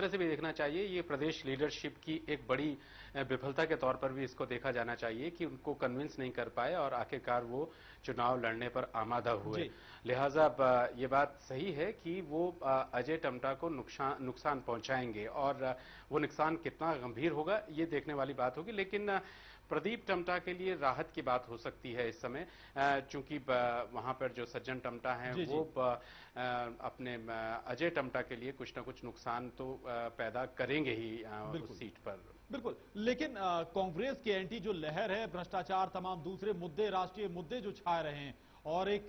तरह से भी देखना चाहिए, ये प्रदेश लीडरशिप की एक बड़ी विफलता के तौर पर भी इसको देखा जाना चाहिए कि उनको कन्विंस नहीं कर पाए और आखिरकार वो चुनाव लड़ने पर आमादा हुए। जी। लिहाजा ये बात सही है कि वो अजय टम्टा को नुकसान नुकसान पहुंचाएंगे, और वो नुकसान कितना गंभीर होगा ये देखने वाली बात होगी। लेकिन प्रदीप टम्टा के लिए राहत की बात हो सकती है इस समय, चूंकि वहां पर जो सज्जन टम्टा हैं जी वो जी। अपने अजय टम्टा के लिए कुछ ना कुछ नुकसान तो पैदा करेंगे ही उस बिल्कुल सीट पर। बिल्कुल। लेकिन कांग्रेस की एंटी जो लहर है, भ्रष्टाचार, तमाम दूसरे मुद्दे, राष्ट्रीय मुद्दे जो छा रहे हैं, और एक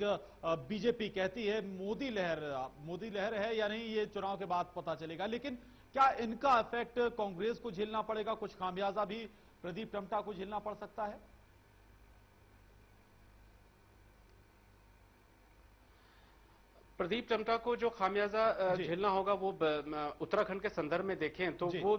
बीजेपी कहती है मोदी लहर है या नहीं ये चुनाव के बाद पता चलेगा, लेकिन क्या इनका इफेक्ट कांग्रेस को झेलना पड़ेगा? कुछ खामियाजा भी प्रदीप टम्टा को झेलना पड़ सकता है? प्रदीप टम्टा को जो खामियाजा जी झेलना होगा वो उत्तराखंड के संदर्भ में देखें तो जी। वो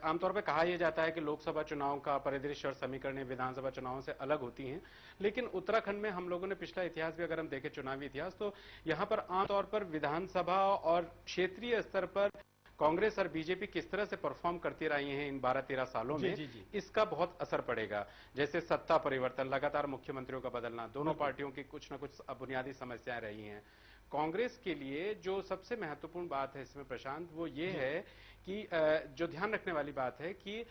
आमतौर पर कहा यह जाता है कि लोकसभा चुनाव का परिदृश्य और समीकरण विधानसभा चुनावों से अलग होती हैं। लेकिन उत्तराखंड में हम लोगों ने पिछला इतिहास भी अगर हम देखें, चुनावी इतिहास, तो यहां पर आमतौर पर विधानसभा और क्षेत्रीय स्तर पर कांग्रेस और बीजेपी किस तरह से परफॉर्म करती रही हैं इन 12-13 सालों जी में, जी जी। इसका बहुत असर पड़ेगा। जैसे सत्ता परिवर्तन, लगातार मुख्यमंत्रियों का बदलना, दोनों बिल्कुल। पार्टियों की कुछ ना कुछ बुनियादी समस्याएं रही हैं। कांग्रेस के लिए जो सबसे महत्वपूर्ण बात है इसमें प्रशांत, वो ये जी है कि जो ध्यान रखने वाली बात है कि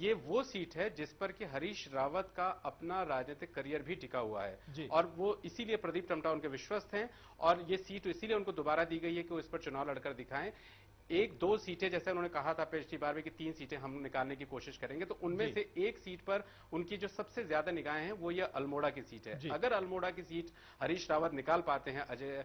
ये वो सीट है जिस पर कि हरीश रावत का अपना राजनीतिक करियर भी टिका हुआ है, जी। और वो इसीलिए प्रदीप टम्टा उनके विश्वस्त हैं, और ये सीट इसीलिए उनको दोबारा दी गई है कि वो इस पर चुनाव लड़कर दिखाएं। एक दो सीटें, जैसे उन्होंने कहा था पिछली बार में कि 3 सीटें हम निकालने की कोशिश करेंगे, तो उनमें जी से एक सीट पर उनकी जो सबसे ज्यादा निगाहें हैं वो ये अल्मोड़ा की सीट है। जी। अगर अल्मोड़ा की सीट हरीश रावत निकाल पाते हैं अजय